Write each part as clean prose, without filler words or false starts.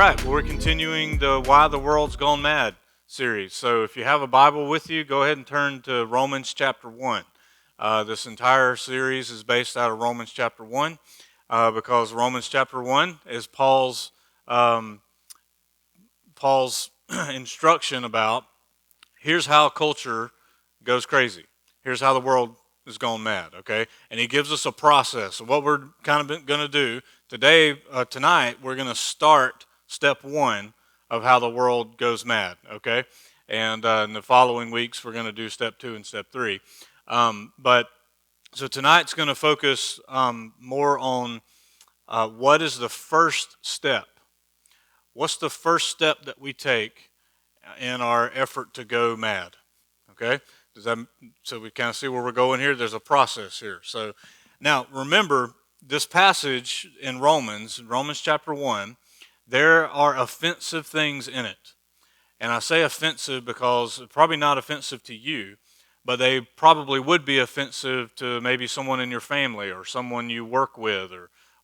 right, well, we're continuing the Why the World's Gone Mad series. So if you have a Bible with you, go ahead and turn to Romans chapter 1. This entire series is based out of Romans chapter 1 because Romans chapter 1 is Paul's instruction about here's how culture goes crazy. Here's how the world is gone mad, okay? And he gives us a process of what we're kind of going to do. Tonight, we're going to start step one of how the world goes mad, okay? And in the following weeks, we're going to do step 2 and step 3. So tonight's going to focus more on what is the first step. What's the first step that we take in our effort to go mad? Okay? So we kind of see where we're going here. There's a process here. So now remember this passage in Romans chapter 1, there are offensive things in it. And I say offensive because it's probably not offensive to you, but they probably would be offensive to maybe someone in your family or someone you work with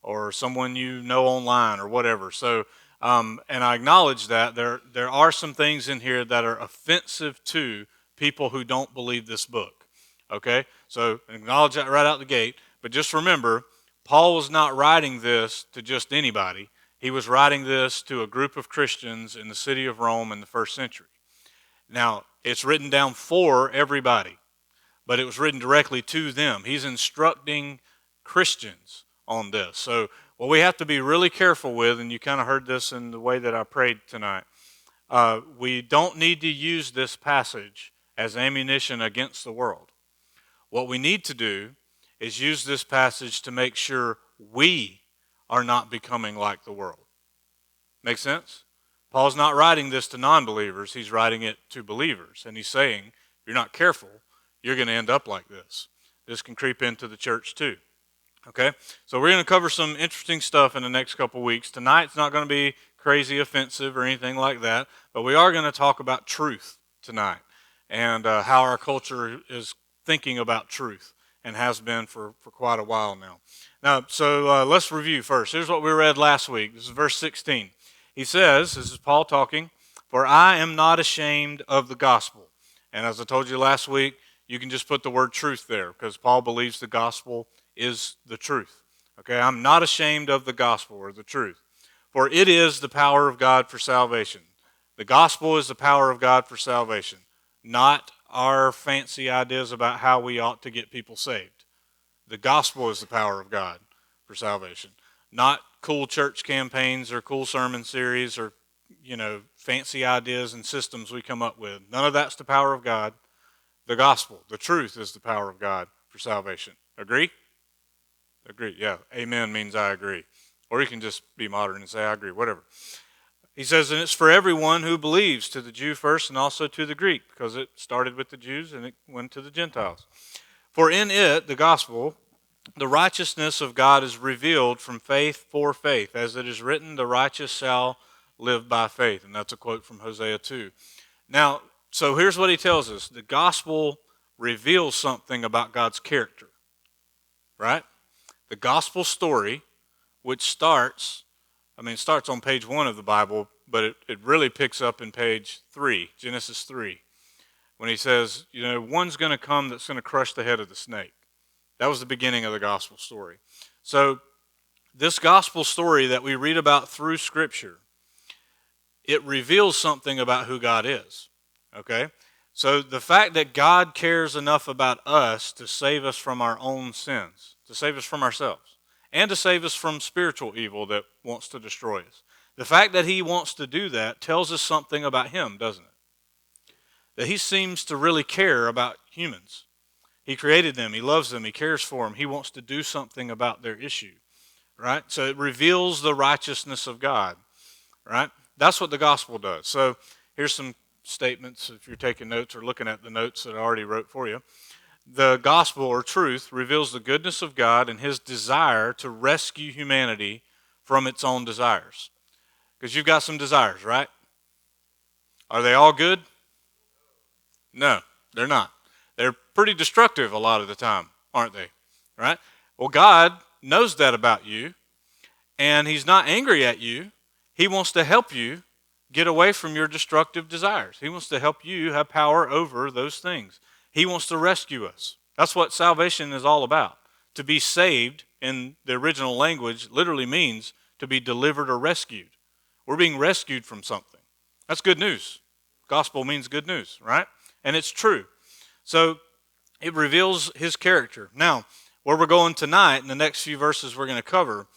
or someone you know online or whatever. So and I acknowledge that there are some things in here that are offensive to people who don't believe this book. Okay? So acknowledge that right out the gate. But just remember, Paul was not writing this to just anybody. He was writing this to a group of Christians in the city of Rome in the first century. Now, it's written down for everybody, but it was written directly to them. He's instructing Christians on this. So what we have to be really careful with, and you kind of heard this in the way that I prayed tonight, we don't need to use this passage as ammunition against the world. What we need to do is use this passage to make sure we are not becoming like the world. Make sense? Paul's not writing this to non-believers. He's writing it to believers. And he's saying, if you're not careful, you're going to end up like this. This can creep into the church too. Okay? So we're going to cover some interesting stuff in the next couple weeks. Tonight's not going to be crazy offensive or anything like that, but we are going to talk about truth tonight and how our culture is thinking about truth and has been for quite a while now. So let's review first. Here's what we read last week. This is verse 16. He says, this is Paul talking, "For I am not ashamed of the gospel." And as I told you last week, you can just put the word truth there because Paul believes the gospel is the truth. Okay, I'm not ashamed of the gospel or the truth. "For it is the power of God for salvation." The gospel is the power of God for salvation, not our fancy ideas about how we ought to get people saved. The gospel is the power of God for salvation, not cool church campaigns or cool sermon series or, fancy ideas and systems we come up with. None of that's the power of God. The gospel, the truth, is the power of God for salvation. Agree? Agree, yeah. Amen means I agree. Or you can just be modern and say I agree, whatever. He says, and it's for everyone who believes, to the Jew first and also to the Greek, because it started with the Jews and it went to the Gentiles. "For in it," the gospel, "the righteousness of God is revealed from faith for faith. As it is written, the righteous shall live by faith." And that's a quote from Hosea 2. Now, so here's what he tells us. The gospel reveals something about God's character, right? The gospel story, which starts on page 1 of the Bible, but it really picks up in page 3, Genesis 3, when he says, one's going to come that's going to crush the head of the snake. That was the beginning of the gospel story. So this gospel story that we read about through Scripture, it reveals something about who God is, okay? So the fact that God cares enough about us to save us from our own sins, to save us from ourselves, and to save us from spiritual evil that wants to destroy us. The fact that he wants to do that tells us something about him, doesn't it? That he seems to really care about humans. He created them. He loves them. He cares for them. He wants to do something about their issue, right? So it reveals the righteousness of God, right? That's what the gospel does. So here's some statements if you're taking notes or looking at the notes that I already wrote for you. The gospel or truth reveals the goodness of God and his desire to rescue humanity from its own desires. Because you've got some desires, right? Are they all good? No, they're not. They're pretty destructive a lot of the time, aren't they? Right? Well, God knows that about you, and he's not angry at you. He wants to help you get away from your destructive desires. He wants to help you have power over those things. He wants to rescue us. That's what salvation is all about. To be saved in the original language literally means to be delivered or rescued. We're being rescued from something. That's good news. Gospel means good news, right? And it's true. So it reveals his character. Now, where we're going tonight, in the next few verses we're going to cover,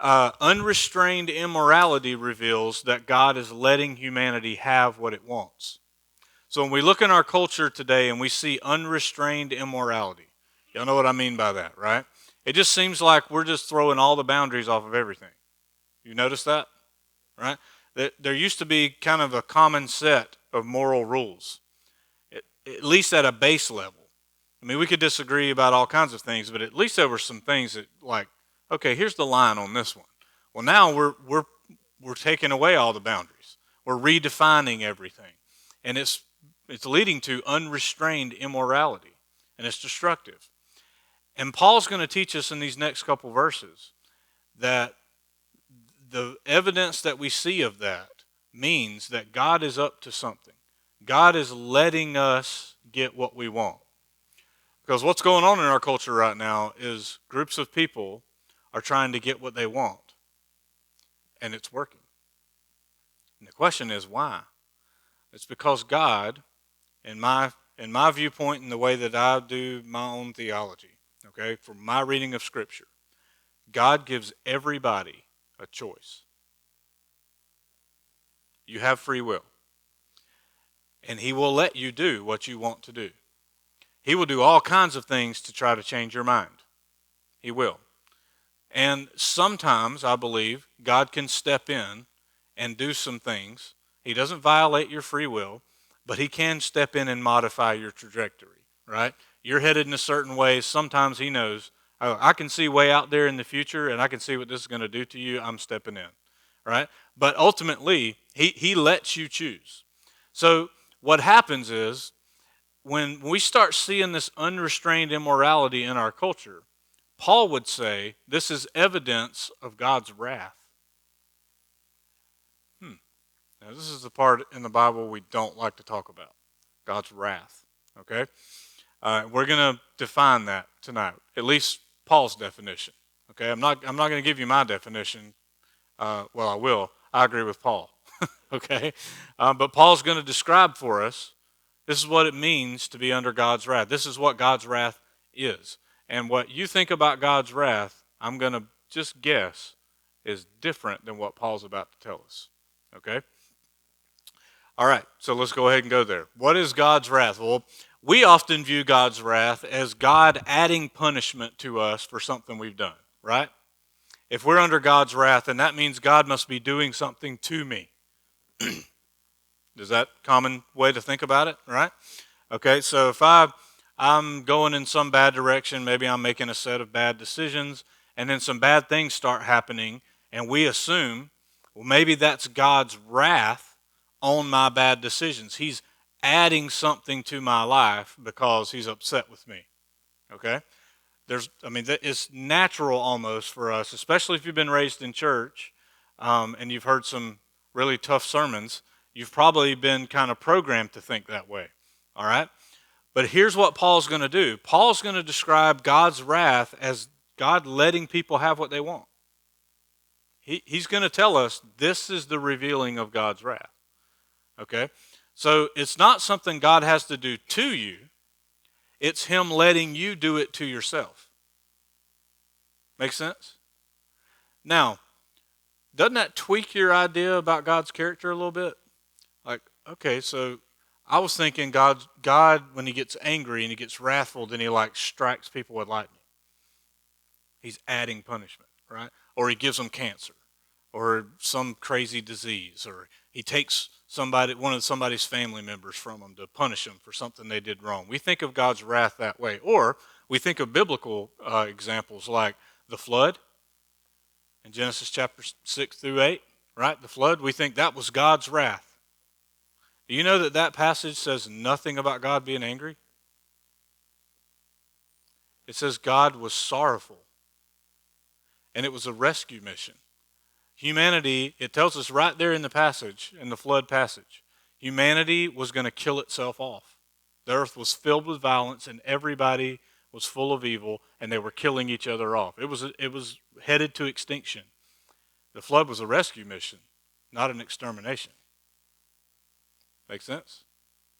unrestrained immorality reveals that God is letting humanity have what it wants. So when we look in our culture today and we see unrestrained immorality, y'all know what I mean by that, right? It just seems like we're just throwing all the boundaries off of everything. You notice that, right? There used to be kind of a common set of moral rules, at least at a base level. I mean, we could disagree about all kinds of things, but at least there were some things that, like, okay, here's the line on this one. Well, now we're taking away all the boundaries. We're redefining everything, and it's leading to unrestrained immorality, and it's destructive. And Paul's going to teach us in these next couple verses that the evidence that we see of that means that God is up to something. God is letting us get what we want. Because what's going on in our culture right now is groups of people are trying to get what they want. And it's working. And the question is why? It's because God, in my viewpoint and the way that I do my own theology, okay, from my reading of Scripture, God gives everybody a choice. You have free will. And He will let you do what you want to do. He will do all kinds of things to try to change your mind. He will. And sometimes, I believe, God can step in and do some things. He doesn't violate your free will, but He can step in and modify your trajectory, right? You're headed in a certain way. Sometimes He knows, oh, I can see way out there in the future, and I can see what this is going to do to you. I'm stepping in, right? But ultimately, He lets you choose. So what happens is, when we start seeing this unrestrained immorality in our culture, Paul would say this is evidence of God's wrath. Now, this is the part in the Bible we don't like to talk about, God's wrath. Okay? We're going to define that tonight, at least Paul's definition. Okay? I'm not going to give you my definition. Well, I will. I agree with Paul. Okay? But Paul's going to describe for us, this is what it means to be under God's wrath. This is what God's wrath is. And what you think about God's wrath, I'm going to just guess, is different than what Paul's about to tell us. Okay? All right, so let's go ahead and go there. What is God's wrath? Well, we often view God's wrath as God adding punishment to us for something we've done, right? If we're under God's wrath, then that means God must be doing something to me. Is that a common way to think about it, right? Okay, so if I'm going in some bad direction, maybe I'm making a set of bad decisions, and then some bad things start happening, and we assume, well, maybe that's God's wrath on my bad decisions. He's adding something to my life because He's upset with me, okay? It's natural almost for us, especially if you've been raised in church and you've heard some really tough sermons. You've probably been kind of programmed to think that way, all right? But here's what Paul's going to do. Paul's going to describe God's wrath as God letting people have what they want. He's going to tell us this is the revealing of God's wrath, okay? So it's not something God has to do to you. It's Him letting you do it to yourself. Make sense? Now, doesn't that tweak your idea about God's character a little bit? Like, okay, so I was thinking God, when He gets angry and He gets wrathful, then He like strikes people with lightning. He's adding punishment, right? Or He gives them cancer, or some crazy disease, or He takes one of somebody's family members from them to punish them for something they did wrong. We think of God's wrath that way. Or we think of biblical examples like the flood in Genesis chapter 6 through 8, right? The flood, we think that was God's wrath. Do you know that passage says nothing about God being angry? It says God was sorrowful, and it was a rescue mission. Humanity, it tells us right there in the passage, in the flood passage, humanity was going to kill itself off. The earth was filled with violence and everybody was full of evil and they were killing each other off. It was headed to extinction. The flood was a rescue mission, not an extermination. Make sense?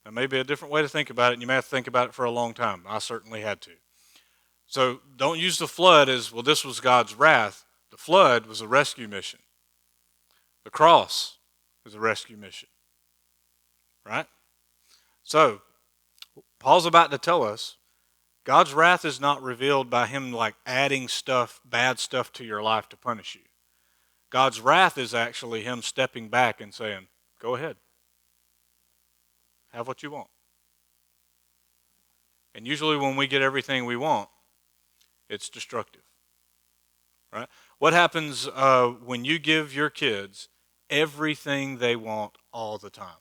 That may be a different way to think about it, and you may have to think about it for a long time. I certainly had to. So don't use the flood as, well, this was God's wrath. The flood was a rescue mission. The cross is a rescue mission. Right? So, Paul's about to tell us, God's wrath is not revealed by him like adding stuff, bad stuff to your life to punish you. God's wrath is actually him stepping back and saying, go ahead. Have what you want. And usually when we get everything we want, it's destructive. Right? What happens when you give your kids everything they want all the time?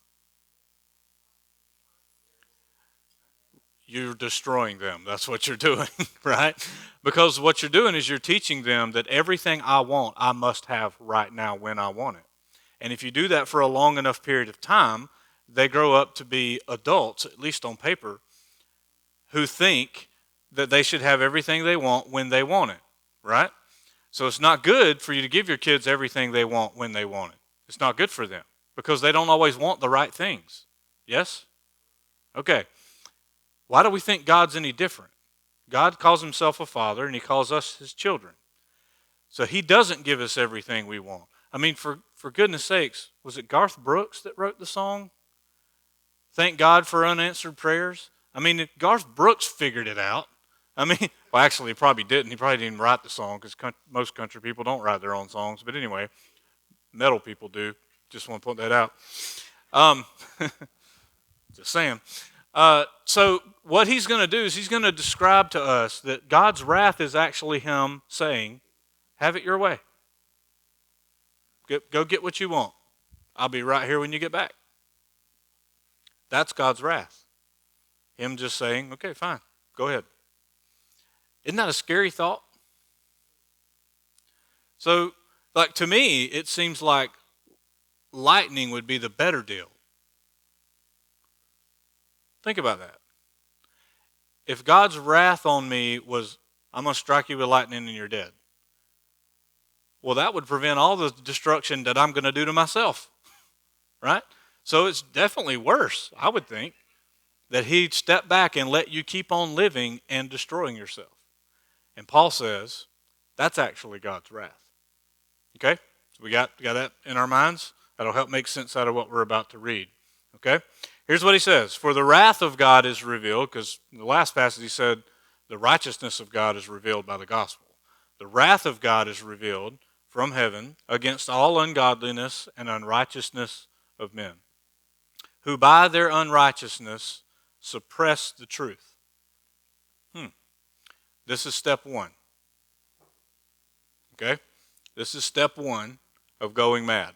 You're destroying them. That's what you're doing, right? Because what you're doing is you're teaching them that everything I want, I must have right now when I want it. And if you do that for a long enough period of time, they grow up to be adults, at least on paper, who think that they should have everything they want when they want it, right? So it's not good for you to give your kids everything they want when they want it. It's not good for them because they don't always want the right things. Yes? Okay. Why do we think God's any different? God calls himself a father and he calls us his children. So he doesn't give us everything we want. I mean, for goodness sakes, was it Garth Brooks that wrote the song? Thank God for unanswered prayers. I mean, if Garth Brooks figured it out. I mean, well, actually, he probably didn't. He probably didn't write the song because most country people don't write their own songs. But anyway, metal people do. Just want to point that out. Just saying. So what he's going to do is he's going to describe to us that God's wrath is actually him saying, have it your way. Go get what you want. I'll be right here when you get back. That's God's wrath. Him just saying, okay, fine, go ahead. Isn't that a scary thought? So, like, to me, it seems like lightning would be the better deal. Think about that. If God's wrath on me was, I'm going to strike you with lightning and you're dead. Well, that would prevent all the destruction that I'm going to do to myself. Right? So it's definitely worse, I would think, that he'd step back and let you keep on living and destroying yourself. And Paul says, that's actually God's wrath. Okay? So we got that in our minds? That'll help make sense out of what we're about to read. Okay? Here's what he says. For the wrath of God is revealed, because in the last passage he said, the righteousness of God is revealed by the gospel. The wrath of God is revealed from heaven against all ungodliness and unrighteousness of men, who by their unrighteousness suppress the truth. This is step one. Okay? This is step one of going mad.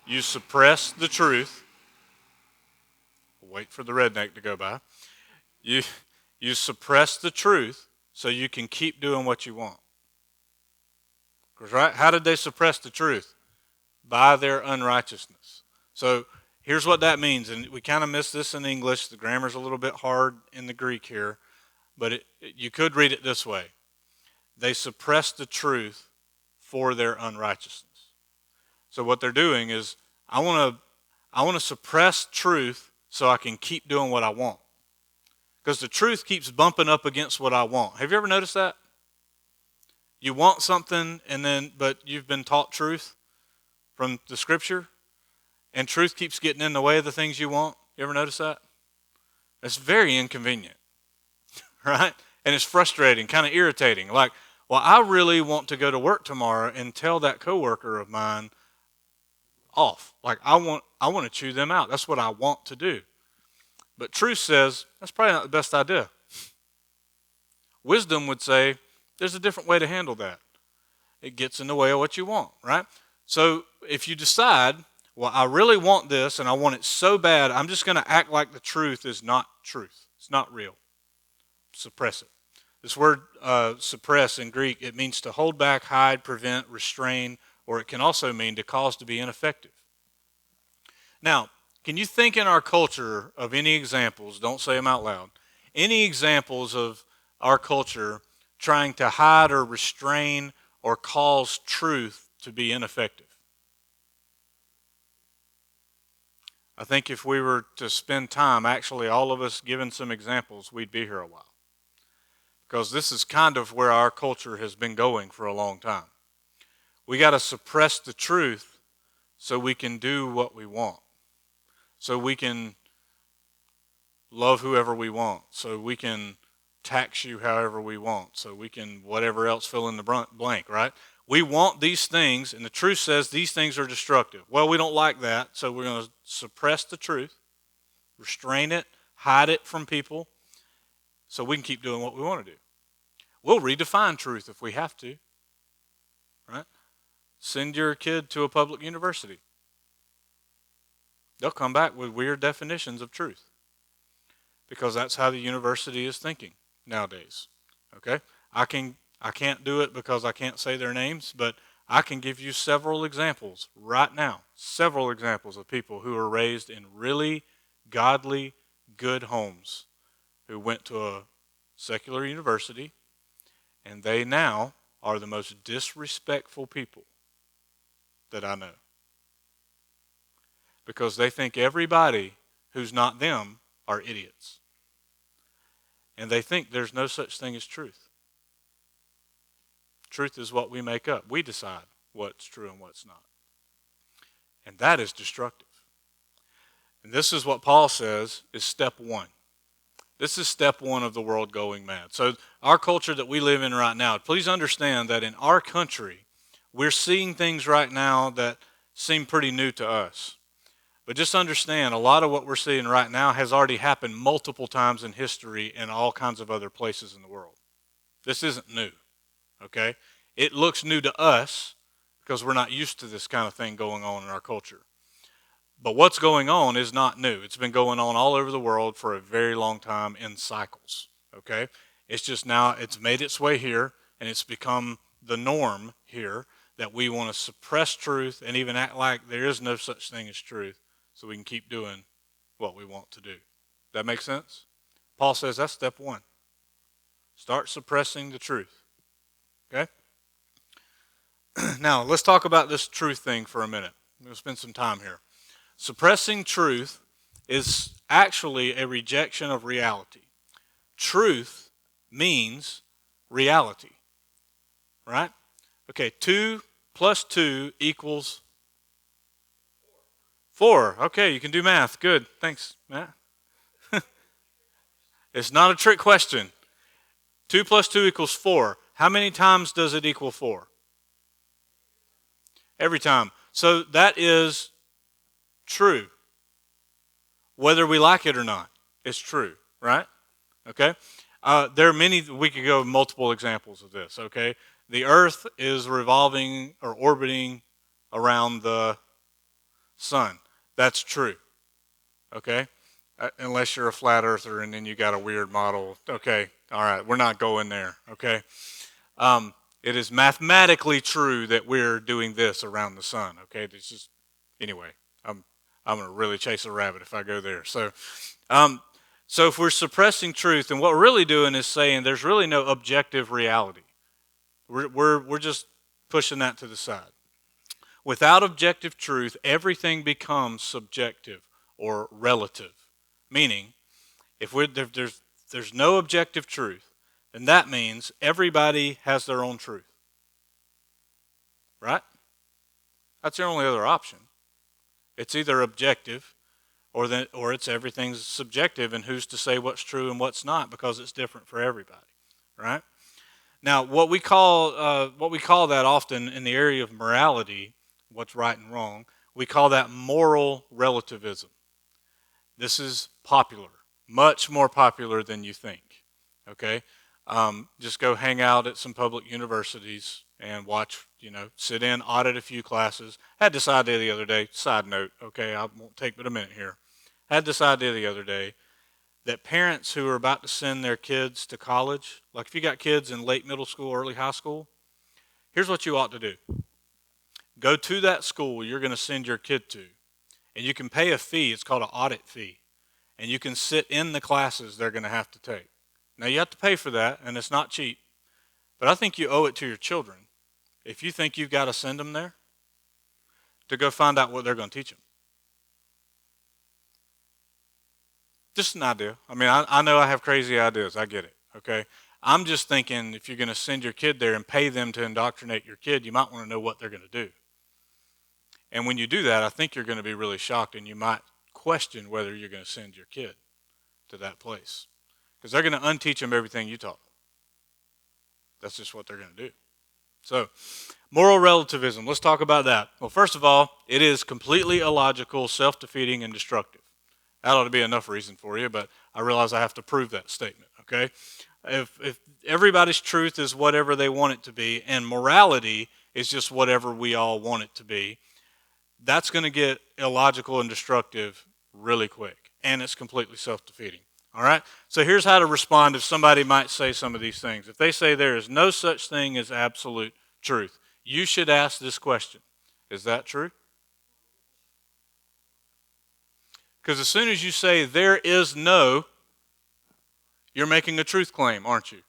You suppress the truth. Wait for the redneck to go by. You suppress the truth so you can keep doing what you want. Because, right? How did they suppress the truth? By their unrighteousness. So here's what that means, and we kind of miss this in English. The grammar's a little bit hard in the Greek here, but you could read it this way. They suppress the truth for their unrighteousness. So what they're doing is, I want to suppress truth so I can keep doing what I want. Because the truth keeps bumping up against what I want. Have you ever noticed that? You want something, but you've been taught truth from the scripture, and truth keeps getting in the way of the things you want. You ever notice that? It's very inconvenient, right? And it's frustrating, kind of irritating. Like, well, I really want to go to work tomorrow and tell that coworker of mine off. Like, I want to chew them out. That's what I want to do. But truth says, that's probably not the best idea. Wisdom would say, there's a different way to handle that. It gets in the way of what you want, right? So if you decide, well, I really want this and I want it so bad, I'm just going to act like the truth is not truth. It's not real. Suppress it. This word suppress in Greek, it means to hold back, hide, prevent, restrain, or it can also mean to cause to be ineffective. Now, can you think in our culture of any examples, don't say them out loud, any examples of our culture trying to hide or restrain or cause truth to be ineffective? I think if we were to spend time, actually all of us giving some examples, we'd be here a while. Because this is kind of where our culture has been going for a long time. We got to suppress the truth so we can do what we want. So we can love whoever we want. So we can tax you however we want. So we can whatever else fill in the blank, right? We want these things, and the truth says these things are destructive. Well, we don't like that, so we're going to suppress the truth, restrain it, hide it from people, so we can keep doing what we want to do. We'll redefine truth if we have to, right? Send your kid to a public university. They'll come back with weird definitions of truth because that's how the university is thinking nowadays, okay? I can't do it because I can't say their names, but I can give you several examples right now, several examples of people who were raised in really godly, good homes who went to a secular university, and they now are the most disrespectful people that I know. Because they think everybody who's not them are idiots. And they think there's no such thing as truth. Truth is what we make up. We decide what's true and what's not. And that is destructive. And this is what Paul says is step one. This is step one of the world going mad. So our culture that we live in right now, please understand that in our country, we're seeing things right now that seem pretty new to us. But just understand, a lot of what we're seeing right now has already happened multiple times in history in all kinds of other places in the world. This isn't new, okay? It looks new to us because we're not used to this kind of thing going on in our culture. But what's going on is not new. It's been going on all over the world for a very long time in cycles, okay? It's just now it's made its way here, and it's become the norm here that we want to suppress truth and even act like there is no such thing as truth so we can keep doing what we want to do. That make sense? Paul says that's step one. Start suppressing the truth, okay? Now, let's talk about this truth thing for a minute. We'll spend some time here. Suppressing truth is actually a rejection of reality. Truth means reality, right? Okay, 2 plus 2 equals 4. Okay, you can do math. Good. Thanks, Matt. It's not a trick question. 2 plus 2 equals 4. How many times does it equal 4? Every time. So that is true. Whether we like it or not, it's true, right? Okay? There are many, we could go multiple examples of this, okay? The earth is revolving or orbiting around the sun. That's true, okay? Unless you're a flat earther and then you got a weird model. Okay, all right, we're not going there, okay? It is mathematically true that we're doing this around the sun, okay? It's just, anyway, I'm going to really chase a rabbit if I go there. So if we're suppressing truth, and what we're really doing is saying there's really no objective reality. We're just pushing that to the side. Without objective truth, everything becomes subjective or relative. Meaning, if there's no objective truth, then that means everybody has their own truth. Right? That's the only other option. It's either objective or it's everything's subjective, and who's to say what's true and what's not because it's different for everybody. Right? Now, what we call that often in the area of morality, what's right and wrong, we call that moral relativism. This is popular, much more popular than you think, okay? Just go hang out at some public universities and watch, sit in, audit a few classes. Had this idea the other day, side note, okay, I won't take but a minute here. Had this idea the other day that parents who are about to send their kids to college, like if you got kids in late middle school, early high school, here's what you ought to do. Go to that school you're going to send your kid to, and you can pay a fee. It's called an audit fee, and you can sit in the classes they're going to have to take. Now, you have to pay for that, and it's not cheap, but I think you owe it to your children, if you think you've got to send them there, to go find out what they're going to teach them. Just an idea. I mean, I know I have crazy ideas. I get it, okay? I'm just thinking if you're going to send your kid there and pay them to indoctrinate your kid, you might want to know what they're going to do. And when you do that, I think you're going to be really shocked, and you might question whether you're going to send your kid to that place. Because they're going to unteach them everything you taught them. That's just what they're going to do. So, moral relativism, let's talk about that. Well, first of all, it is completely illogical, self-defeating, and destructive. That ought to be enough reason for you, but I realize I have to prove that statement, okay? If everybody's truth is whatever they want it to be, and morality is just whatever we all want it to be, that's going to get illogical and destructive really quick, and it's completely self-defeating. All right? So here's how to respond if somebody might say some of these things. If they say there is no such thing as absolute truth, you should ask this question. Is that true? Because as soon as you say there is no, you're making a truth claim, aren't you?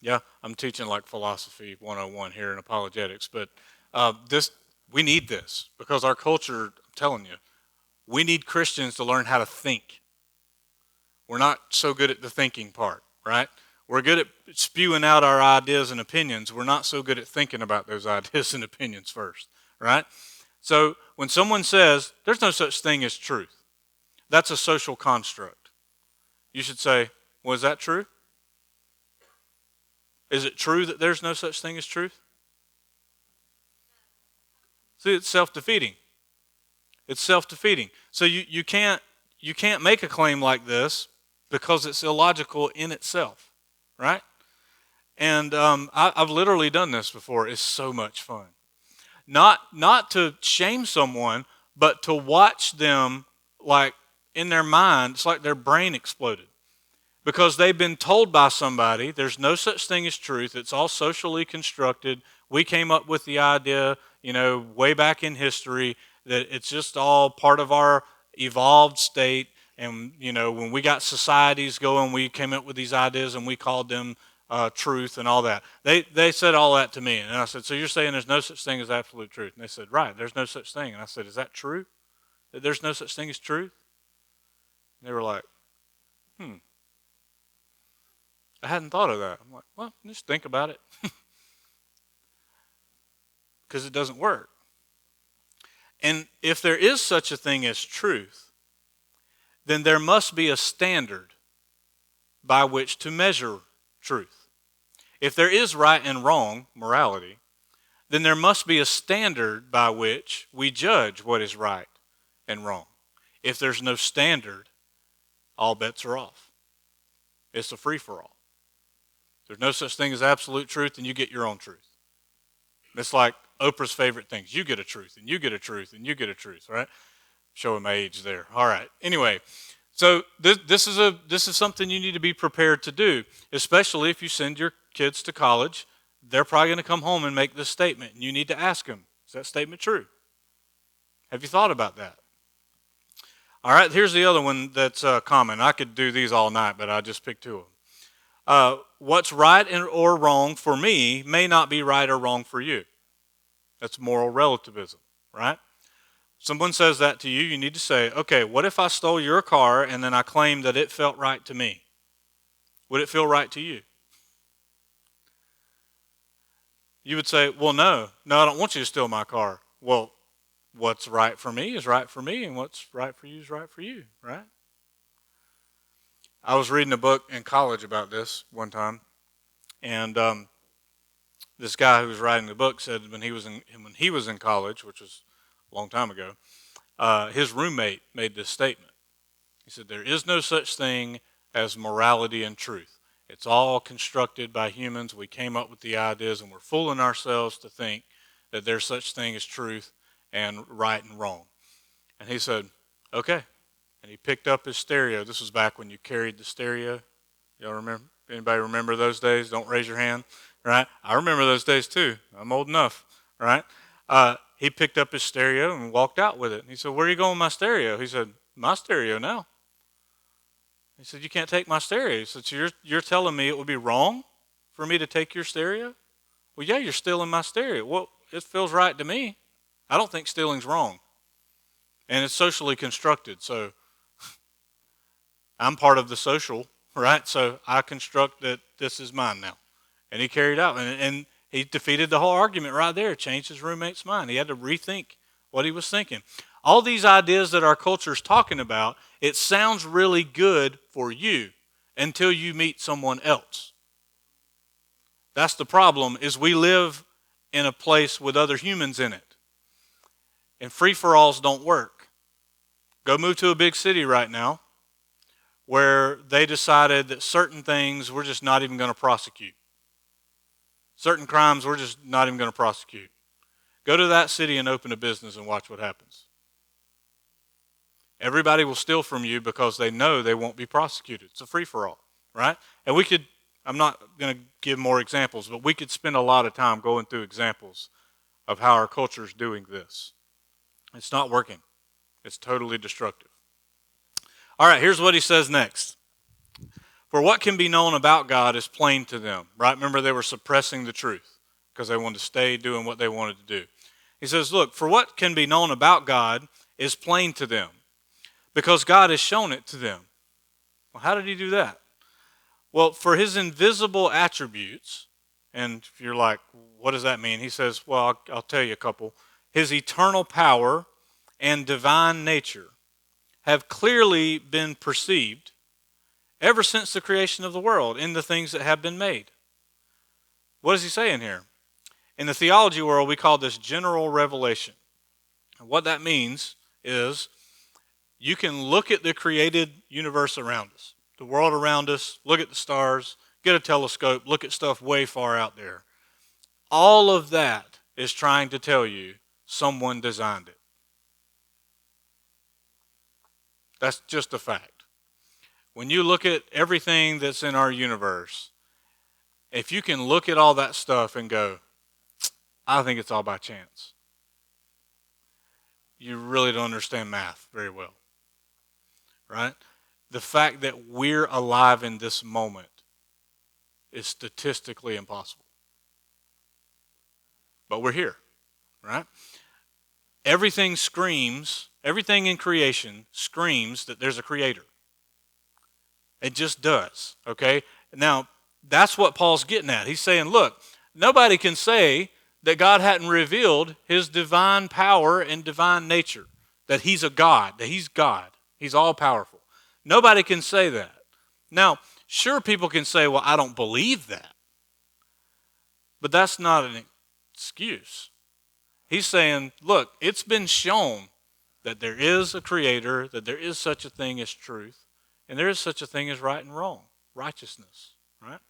Yeah, I'm teaching like philosophy 101 here in apologetics, but we need this because our culture, I'm telling you, we need Christians to learn how to think. We're not so good at the thinking part, right? We're good at spewing out our ideas and opinions. We're not so good at thinking about those ideas and opinions first, right? So when someone says, there's no such thing as truth, that's a social construct. You should say, well, is that true? Is it true that there's no such thing as truth? See, it's self-defeating. It's self-defeating. So you can't make a claim like this because it's illogical in itself, right? And I've literally done this before. It's so much fun. Not to shame someone, but to watch them, like in their mind, it's like their brain exploded. Because they've been told by somebody, there's no such thing as truth. It's all socially constructed. We came up with the idea, way back in history, that it's just all part of our evolved state. And, when we got societies going, we came up with these ideas and we called them truth and all that. They said all that to me. And I said, so you're saying there's no such thing as absolute truth? And they said, right, there's no such thing. And I said, is that true? That there's no such thing as truth? And they were like, I hadn't thought of that. I'm like, well, just think about it. Because it doesn't work. And if there is such a thing as truth, then there must be a standard by which to measure truth. If there is right and wrong, morality, then there must be a standard by which we judge what is right and wrong. If there's no standard, all bets are off. It's a free-for-all. There's no such thing as absolute truth, and you get your own truth. It's like Oprah's favorite things. You get a truth, and you get a truth, and you get a truth, right? Showing my age there. All right. Anyway, so this is something you need to be prepared to do, especially if you send your kids to college. They're probably going to come home and make this statement, and you need to ask them, is that statement true? Have you thought about that? All right, here's the other one that's common. I could do these all night, but I just picked two of them. What's right or wrong for me may not be right or wrong for you. That's moral relativism, right? Someone says that to you, you need to say, okay, what if I stole your car and then I claimed that it felt right to me? Would it feel right to you? You would say, well, no, I don't want you to steal my car. Well, what's right for me is right for me, and what's right for you is right for you, right? I was reading a book in college about this one time, and this guy who was writing the book said when he was in college, which was a long time ago, his roommate made this statement. He said, there is no such thing as morality and truth. It's all constructed by humans. We came up with the ideas, and we're fooling ourselves to think that there's such thing as truth and right and wrong. And he said, okay, and he picked up his stereo. This was back when you carried the stereo. Y'all remember? Anybody remember those days? Don't raise your hand. Right? I remember those days too. I'm old enough. Right? He picked up his stereo and walked out with it. He said, "Where are you going with my stereo?" He said, "My stereo now." He said, "You can't take my stereo." He said, "So you're telling me it would be wrong for me to take your stereo?" "Well, yeah, you're stealing my stereo." "Well, it feels right to me. I don't think stealing's wrong. And it's socially constructed, so I'm part of the social, right? So I construct that this is mine now." And he carried out, and he defeated the whole argument right there, changed his roommate's mind. He had to rethink what he was thinking. All these ideas that our culture is talking about, it sounds really good for you until you meet someone else. That's the problem, is we live in a place with other humans in it. And free-for-alls don't work. Go move to a big city right now where they decided that certain things we're just not even going to prosecute. Certain crimes we're just not even going to prosecute. Go to that city and open a business and watch what happens. Everybody will steal from you because they know they won't be prosecuted. It's a free-for-all, right? And I'm not going to give more examples, but we could spend a lot of time going through examples of how our culture is doing this. It's not working. It's totally destructive. All right, here's what he says next. For what can be known about God is plain to them, right? Remember, they were suppressing the truth because they wanted to stay doing what they wanted to do. He says, look, for what can be known about God is plain to them because God has shown it to them. Well, how did he do that? Well, for his invisible attributes, and if you're like, what does that mean? He says, well, I'll tell you a couple. His eternal power and divine nature have clearly been perceived ever since the creation of the world in the things that have been made. What is he saying here? In the theology world, we call this general revelation. And what that means is you can look at the created universe around us, the world around us, look at the stars, get a telescope, look at stuff way far out there. All of that is trying to tell you someone designed it. That's just a fact. When you look at everything that's in our universe, if you can look at all that stuff and go, I think it's all by chance, you really don't understand math very well, right? The fact that we're alive in this moment is statistically impossible. But we're here, right? Everything in creation screams that there's a creator. It just does, okay? Now, that's what Paul's getting at. He's saying, look, nobody can say that God hadn't revealed his divine power and divine nature, that he's a God, that he's God. He's all-powerful. Nobody can say that. Now, sure, people can say, well, I don't believe that. But that's not an excuse. He's saying, look, it's been shown that there is a creator, that there is such a thing as truth, and there is such a thing as right and wrong, righteousness, right?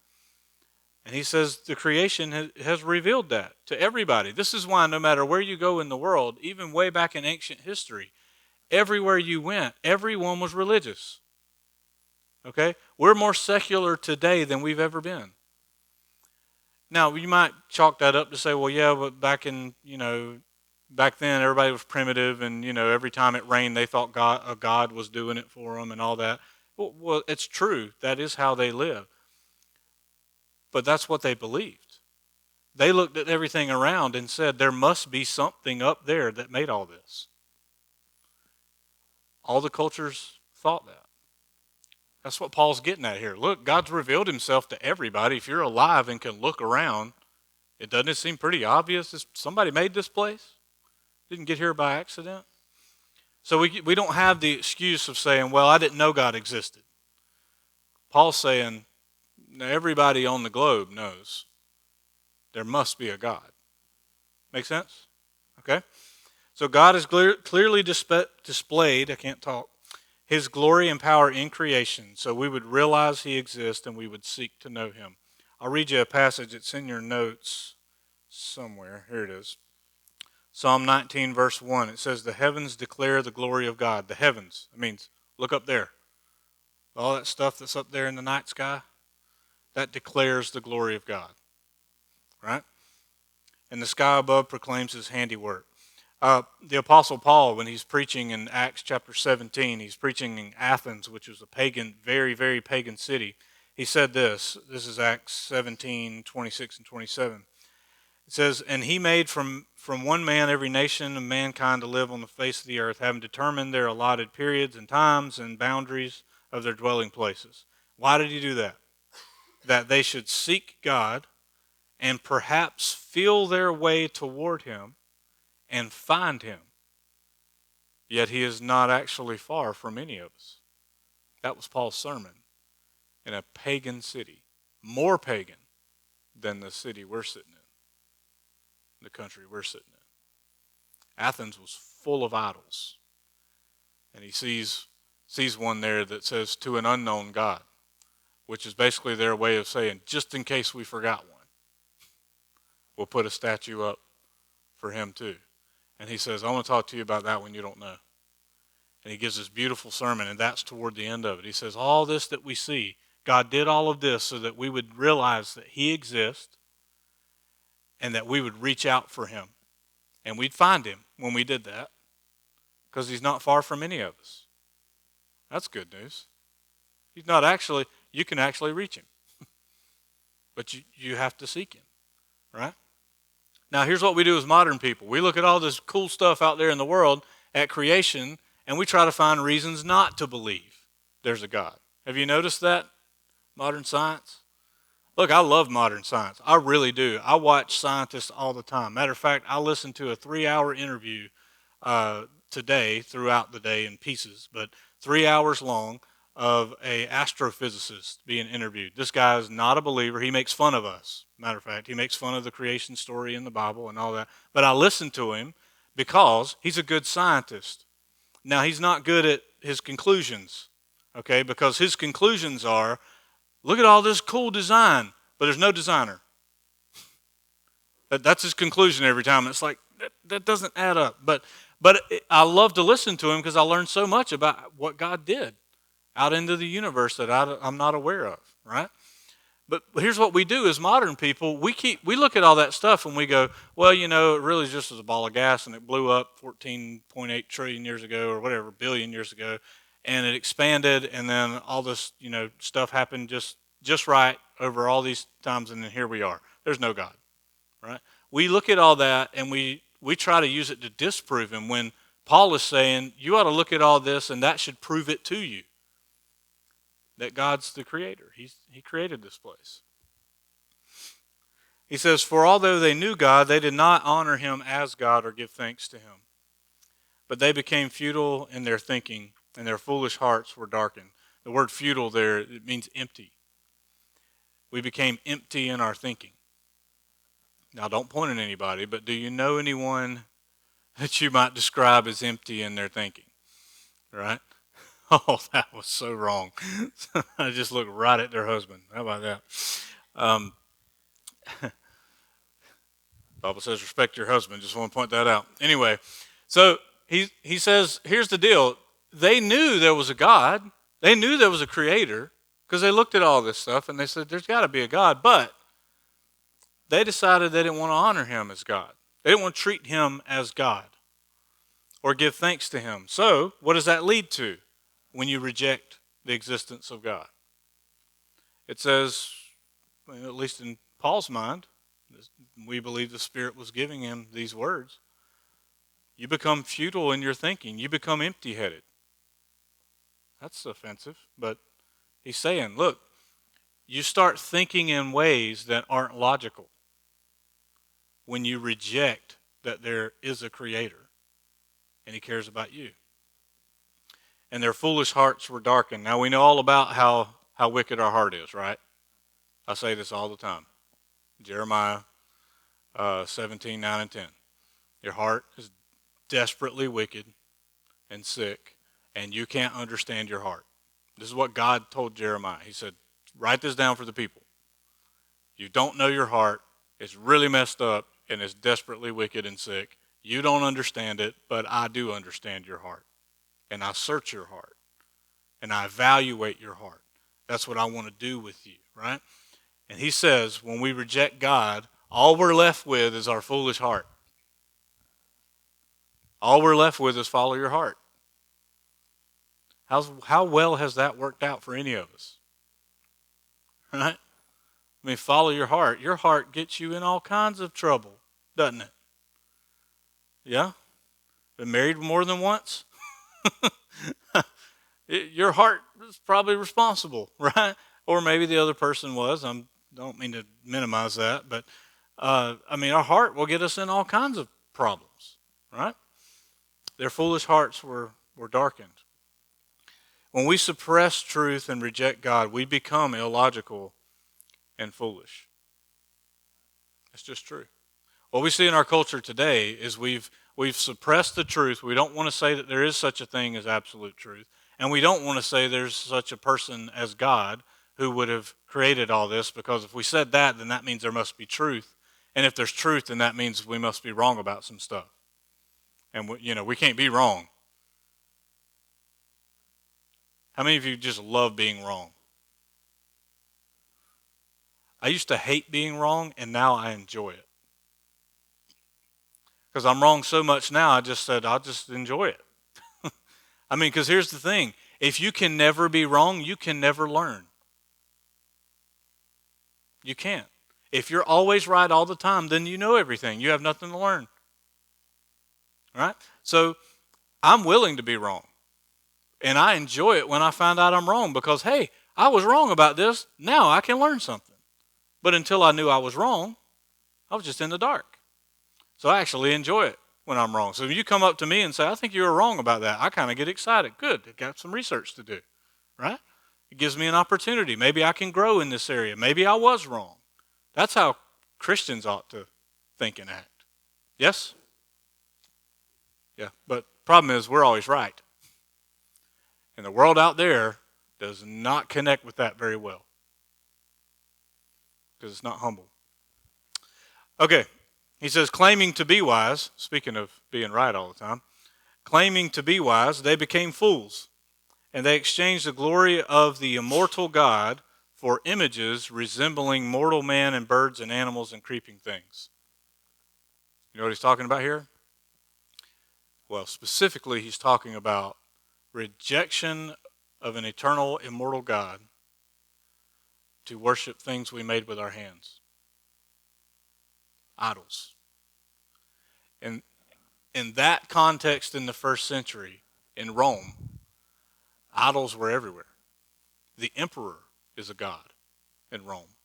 And he says the creation has revealed that to everybody. This is why no matter where you go in the world, even way back in ancient history, everywhere you went, everyone was religious. Okay? We're more secular today than we've ever been. Now, you might chalk that up to say, well, yeah, but back then everybody was primitive and, every time it rained, they thought a God was doing it for them and all that. Well, it's true. That is how they live. But that's what they believed. They looked at everything around and said, there must be something up there that made all this. All the cultures thought that. That's what Paul's getting at here. Look, God's revealed himself to everybody. If you're alive and can look around, doesn't it seem pretty obvious? Somebody made this place? Didn't get here by accident? So we don't have the excuse of saying, well, I didn't know God existed. Paul's saying, everybody on the globe knows there must be a God. Make sense? Okay? So God has clearly displayed, I can't talk, his glory and power in creation, so we would realize he exists and we would seek to know him. I'll read you a passage. It's in your notes somewhere. Here it is. Psalm 19, verse 1. It says, the heavens declare the glory of God. The heavens, it means Look up there. All that stuff that's up there in the night sky, that declares the glory of God, right? And the sky above proclaims his handiwork. The Apostle Paul, when he's preaching in Acts chapter 17, he's preaching in Athens, which was a pagan, very, very pagan city. He said this. This is Acts 17, 26 and 27. It says, "And he made from one man every nation of mankind to live on the face of the earth, having determined their allotted periods and times and boundaries of their dwelling places." Why did he do that? That they should seek God and perhaps feel their way toward him and find him. Yet he is not actually far from any of us. That was Paul's sermon in a pagan city, more pagan than the city we're sitting in, the country we're sitting in. Athens was full of idols. And he sees one there that says, "To an unknown God," which is basically their way of saying, just in case we forgot one, we'll put a statue up for him too. And he says, "I want to talk to you about that one you don't know." And he gives this beautiful sermon, and that's toward the end of it. He says, all this that we see, God did all of this so that we would realize that he exists and that we would reach out for him. And we'd find him when we did that, because he's not far from any of us. That's good news. He's not actually, you can actually reach him. But you have to seek him, right? Now, here's what we do as modern people. We look at all this cool stuff out there in the world at creation, and we try to find reasons not to believe there's a God. Have you noticed that? Modern science? Look, I love modern science. I really do. I watch scientists all the time. Matter of fact, I listened to a 3-hour interview today, throughout the day in pieces, but 3 hours long, of a astrophysicist being interviewed. This guy is not a believer. He makes fun of us. Matter of fact, he makes fun of the creation story in the Bible and all that. But I listened to him because he's a good scientist. Now, he's not good at his conclusions, okay, because his conclusions are, look at all this cool design, but there's no designer. That's his conclusion every time. It's like, that doesn't add up. But I love to listen to him because I learned so much about what God did out into the universe that I'm not aware of, right? But here's what we do as modern people. We look at all that stuff and we go, well, it really just was a ball of gas and it blew up 14.8 trillion years ago or whatever, billion years ago, and it expanded, and then all this, stuff happened just right over all these times, and then here we are. There's no God, right? We look at all that and we try to use it to disprove him, when Paul is saying you ought to look at all this and that should prove it to you that God's the creator. He created this place. He says, "For although they knew God, they did not honor him as God or give thanks to him. But they became futile in their thinking, and their foolish hearts were darkened." The word futile there, it means empty. We became empty in our thinking. Now, don't point at anybody, but do you know anyone that you might describe as empty in their thinking? Right? Oh, that was so wrong. I just looked right at their husband. How about that? Bible says respect your husband. Just want to point that out. Anyway, so he says, here's the deal. They knew there was a God. They knew there was a creator because they looked at all this stuff and they said, there's got to be a God. But they decided they didn't want to honor him as God. They didn't want to treat him as God or give thanks to him. So what does that lead to when you reject the existence of God? It says, at least in Paul's mind, we believe the Spirit was giving him these words. You become futile in your thinking. You become empty-headed. That's offensive, but he's saying, look, you start thinking in ways that aren't logical when you reject that there is a creator and he cares about you. And their foolish hearts were darkened. Now we know all about how wicked our heart is, right? I say this all the time. Jeremiah 17, 9 and 10. Your heart is desperately wicked and sick, and you can't understand your heart. This is what God told Jeremiah. He said, write this down for the people. You don't know your heart. It's really messed up, and it's desperately wicked and sick. You don't understand it, but I do understand your heart, and I search your heart. and I evaluate your heart. That's what I want to do with you, right? And he says when we reject God, all we're left with is our foolish heart. All we're left with is follow your heart. How well has that worked out for any of us? Right? I mean, follow your heart. Your heart gets you in all kinds of trouble, doesn't it? Yeah? Been married more than once? Your heart is probably responsible, right? Or maybe the other person was. I don't mean to minimize that, but I mean, our heart will get us in all kinds of problems, right? Their foolish hearts were darkened. When we suppress truth and reject God, we become illogical and foolish. It's just true. What we see in our culture today is we've suppressed the truth. We don't want to say that there is such a thing as absolute truth. And we don't want to say there's such a person as God who would have created all this, because if we said that, then that means there must be truth. And if there's truth, then that means we must be wrong about some stuff. And we can't be wrong. How many of you just love being wrong? I used to hate being wrong, and now I enjoy it. Because I'm wrong so much now, I just said, I'll just enjoy it. I mean, because here's the thing. If you can never be wrong, you can never learn. You can't. If you're always right all the time, then you know everything. You have nothing to learn. Right? So I'm willing to be wrong. And I enjoy it when I find out I'm wrong because, hey, I was wrong about this. Now I can learn something. But until I knew I was wrong, I was just in the dark. So I actually enjoy it when I'm wrong. So if you come up to me and say, I think you were wrong about that, I kind of get excited. Good. I got some research to do. Right? It gives me an opportunity. Maybe I can grow in this area. Maybe I was wrong. That's how Christians ought to think and act. Yes? Yeah. But the problem is we're always right. And the world out there does not connect with that very well. Because it's not humble. Okay. He says, claiming to be wise, speaking of being right all the time, claiming to be wise, they became fools, and they exchanged the glory of the immortal God for images resembling mortal man and birds and animals and creeping things. You know what he's talking about here? Well, specifically, he's talking about rejection of an eternal, immortal God to worship things we made with our hands. Idols. And in that context in the first century, in Rome, idols were everywhere. The emperor is a god in Rome.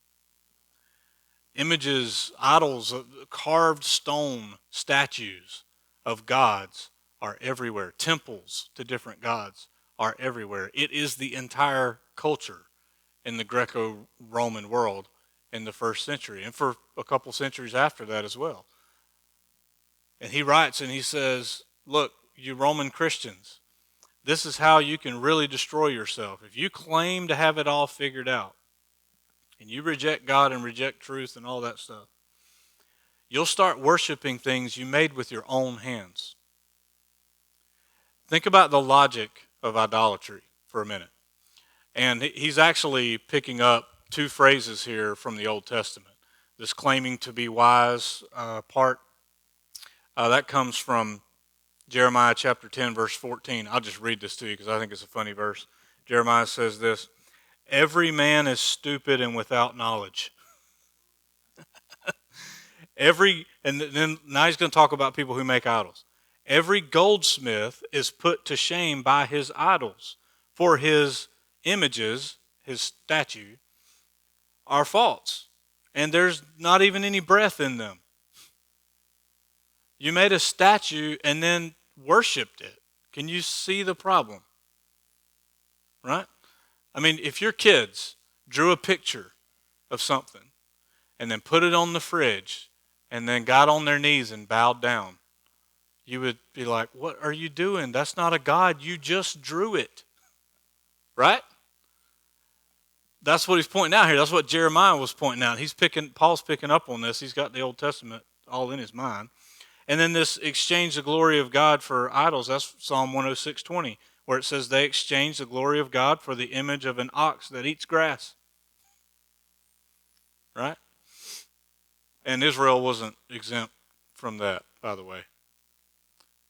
Images, idols, carved stone statues of gods are everywhere. Temples to different gods are everywhere. It is the entire culture in the Greco-Roman world in the first century, and for a couple centuries after that as well. And he writes and he says, look, you Roman Christians, this is how you can really destroy yourself. If you claim to have it all figured out, and you reject God and reject truth and all that stuff, you'll start worshiping things you made with your own hands. Think about the logic of idolatry for a minute. And he's actually picking up two phrases here from the Old Testament. This claiming to be wise part, that comes from Jeremiah chapter 10, verse 14. I'll just read this to you because I think it's a funny verse. Jeremiah says this, every man is stupid and without knowledge. And then now he's going to talk about people who make idols. Every goldsmith is put to shame by his idols, for his images, his statue, are false, and there's not even any breath in them. You made a statue and then worshipped it. Can you see the problem? Right? I mean, if your kids drew a picture of something and then put it on the fridge and then got on their knees and bowed down, you would be like, what are you doing? That's not a God. You just drew it. Right? That's what he's pointing out here. That's what Jeremiah was pointing out. Paul's picking up on this. He's got the Old Testament all in his mind. And then this exchange the glory of God for idols, that's Psalm 106:20. where it says they exchanged the glory of God for the image of an ox that eats grass. Right? And Israel wasn't exempt from that, by the way.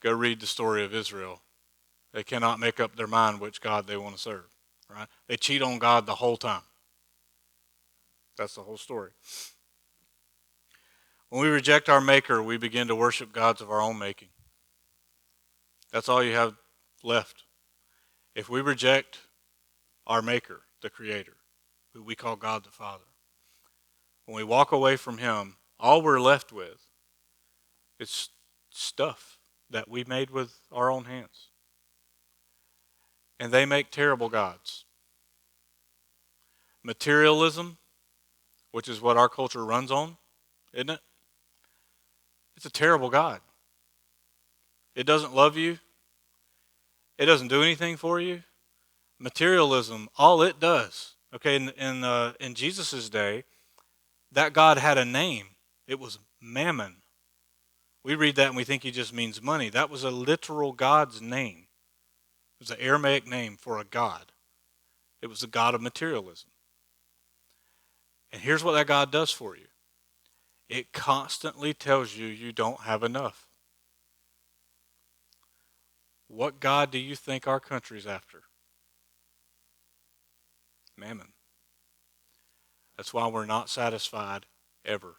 Go read the story of Israel. They cannot make up their mind which God they want to serve. Right? They cheat on God the whole time. That's the whole story. When we reject our Maker, we begin to worship gods of our own making. That's all you have left. If we reject our Maker, the Creator, who we call God the Father, when we walk away from Him, all we're left with is stuff that we made with our own hands. And they make terrible gods. Materialism, which is what our culture runs on, isn't it? It's a terrible God. It doesn't love you. It doesn't do anything for you. Materialism, all it does, okay, in Jesus' day, that God had a name. It was Mammon. We read that and we think he just means money. That was a literal God's name. It was an Aramaic name for a God. It was the God of materialism. And here's what that God does for you. It constantly tells you you don't have enough. What God do you think our country's after? Mammon. That's why we're not satisfied ever.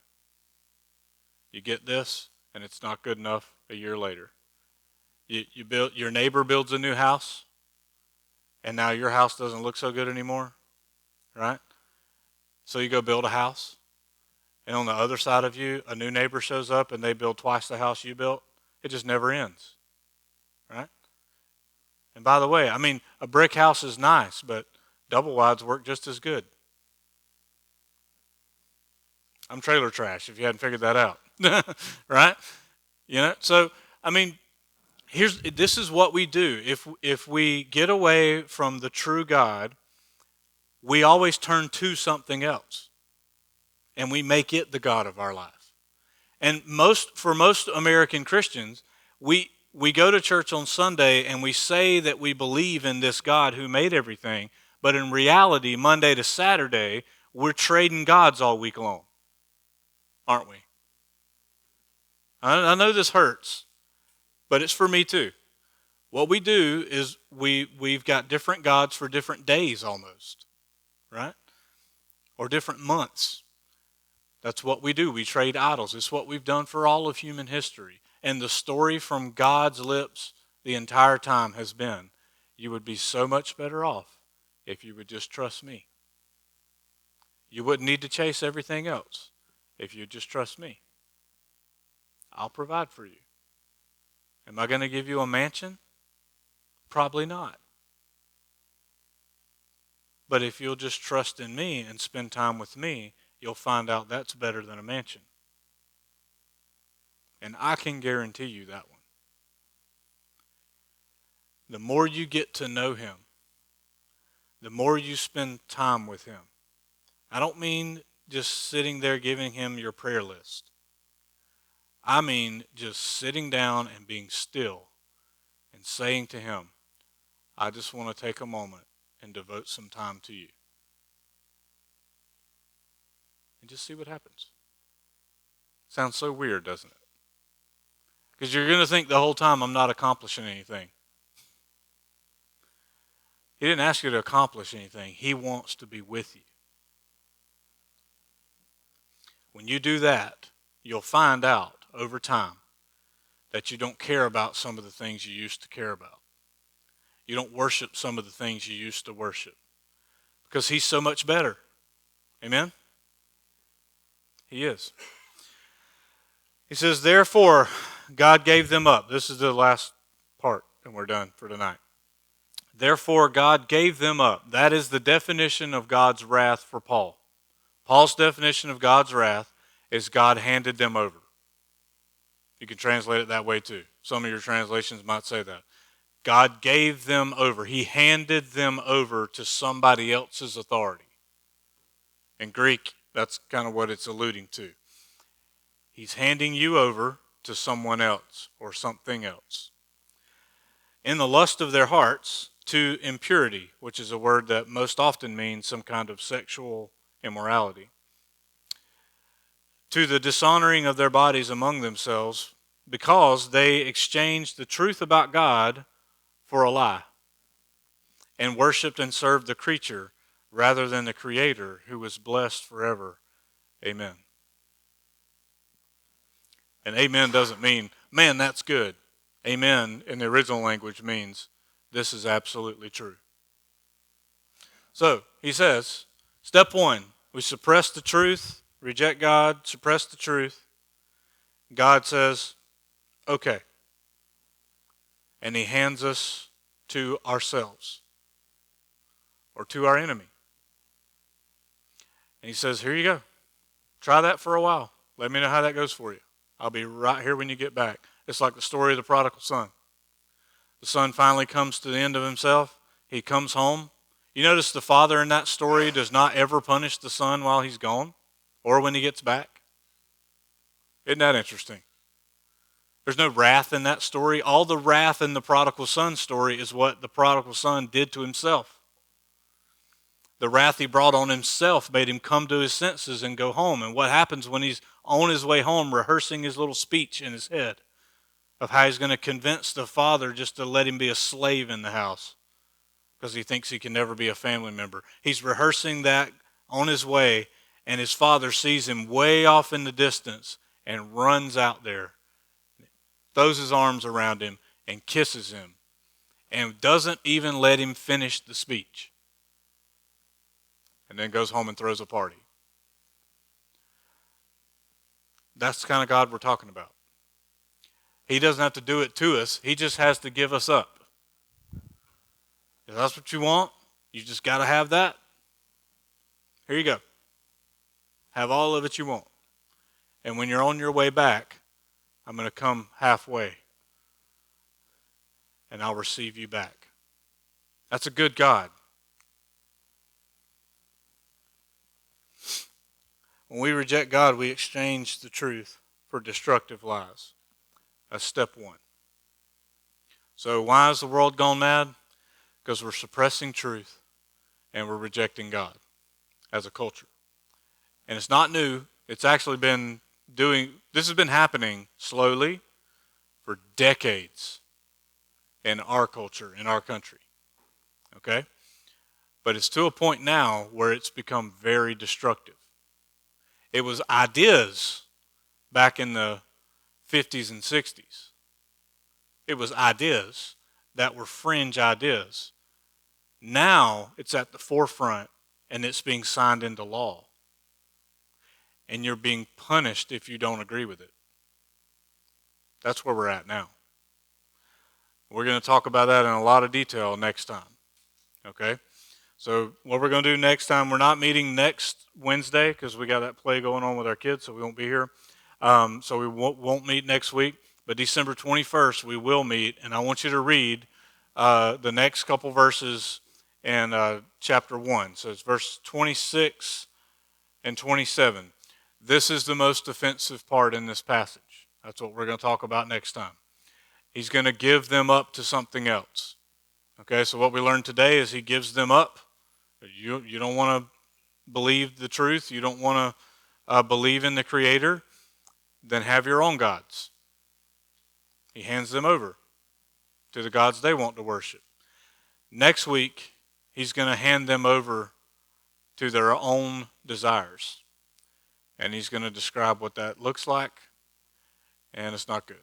You get this, and it's not good enough a year later. You build, your neighbor builds a new house, and now your house doesn't look so good anymore, right? So you go build a house, and on the other side of you, a new neighbor shows up, and they build twice the house you built. It just never ends, right? And by the way, I mean, a brick house is nice, but double wides work just as good. I'm trailer trash, if you hadn't figured that out, right? You know, so, I mean, this is what we do. If we get away from the true God, we always turn to something else, and we make it the God of our life. And for most American Christians, we go to church on Sunday and we say that we believe in this God who made everything, but in reality, Monday to Saturday, we're trading gods all week long, aren't we? I know this hurts, but it's for me too. What we do is we've got different gods for different days almost, right? Or different months. That's what we do. We trade idols. It's what we've done for all of human history. And the story from God's lips the entire time has been, you would be so much better off if you would just trust me. You wouldn't need to chase everything else if you just trust me. I'll provide for you. Am I going to give you a mansion? Probably not. But if you'll just trust in me and spend time with me, you'll find out that's better than a mansion. And I can guarantee you that one. The more you get to know him, the more you spend time with him. I don't mean just sitting there giving him your prayer list. I mean just sitting down and being still and saying to him, I just want to take a moment and devote some time to you. And just see what happens. Sounds so weird, doesn't it? Because you're going to think the whole time I'm not accomplishing anything. He didn't ask you to accomplish anything. He wants to be with you. When you do that, you'll find out over time that you don't care about some of the things you used to care about. You don't worship some of the things you used to worship. Because he's so much better. Amen? He is. He says, therefore, God gave them up. This is the last part, and we're done for tonight. Therefore, God gave them up. That is the definition of God's wrath for Paul. Paul's definition of God's wrath is God handed them over. You can translate it that way too. Some of your translations might say that. God gave them over. He handed them over to somebody else's authority. In Greek, that's kind of what it's alluding to. He's handing you over to someone else or something else. in the lust of their hearts to impurity, which is a word that most often means some kind of sexual immorality, to the dishonoring of their bodies among themselves, because they exchanged the truth about God for a lie, and worshiped and served the creature rather than the Creator, who was blessed forever. Amen. And amen doesn't mean, man, that's good. Amen in the original language means, this is absolutely true. So, he says, step one, we suppress the truth, reject God, suppress the truth. God says, okay. And he hands us to ourselves, or to our enemy. And he says, here you go. Try that for a while. Let me know how that goes for you. I'll be right here when you get back. It's like the story of the prodigal son. The son finally comes to the end of himself. He comes home. You notice the father in that story does not ever punish the son while he's gone or when he gets back. Isn't that interesting? There's no wrath in that story. All the wrath in the prodigal son story is what the prodigal son did to himself. The wrath he brought on himself made him come to his senses and go home. And what happens when he's on his way home, rehearsing his little speech in his head of how he's going to convince the father just to let him be a slave in the house because he thinks he can never be a family member. He's rehearsing that on his way, and his father sees him way off in the distance and runs out there, throws his arms around him and kisses him, and doesn't even let him finish the speech, and then goes home and throws a party. That's the kind of God we're talking about. He doesn't have to do it to us. He just has to give us up. If that's what you want, you just got to have that. Here you go. Have all of it you want. And when you're on your way back, I'm going to come halfway, and I'll receive you back. That's a good God. When we reject God, we exchange the truth for destructive lies. That's step one. So why is the world gone mad? Because we're suppressing truth and we're rejecting God as a culture. And it's not new. It's actually this has been happening slowly for decades in our culture, in our country. Okay? But it's to a point now where it's become very destructive. It was ideas back in the 50s and 60s. It was ideas that were fringe ideas. Now it's at the forefront and it's being signed into law. And you're being punished if you don't agree with it. That's where we're at now. We're going to talk about that in a lot of detail next time. Okay? So what we're going to do next time, we're not meeting next Wednesday because we got that play going on with our kids, so we won't be here. So we won't meet next week. But December 21st, we will meet, and I want you to read the next couple verses in chapter 1. So it's verse 26 and 27. This is the most offensive part in this passage. That's what we're going to talk about next time. He's going to give them up to something else. Okay, so what we learned today is he gives them up. You don't want to believe the truth. You don't want to believe in the Creator. Then have your own gods. He hands them over to the gods they want to worship. Next week, he's going to hand them over to their own desires. And he's going to describe what that looks like, and it's not good.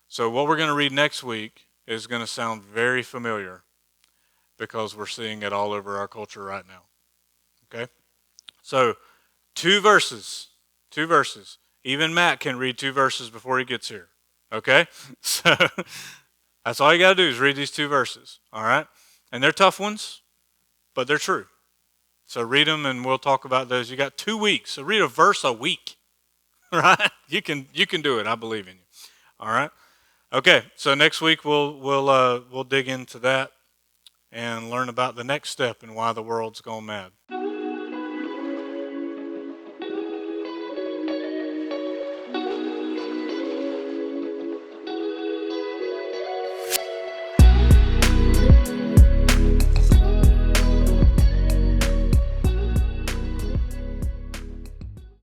So what we're going to read next week is going to sound very familiar because we're seeing it all over our culture right now. Okay? So, 2 verses. Even Matt can read 2 verses before he gets here. Okay? So, that's all you got to do is read these 2 verses. All right? And they're tough ones, but they're true. So read them and we'll talk about those. You got 2 weeks. So read a verse a week. Right? You can do it. I believe in you. All right? Okay, so next week we'll dig into that and learn about the next step and why the world's gone mad.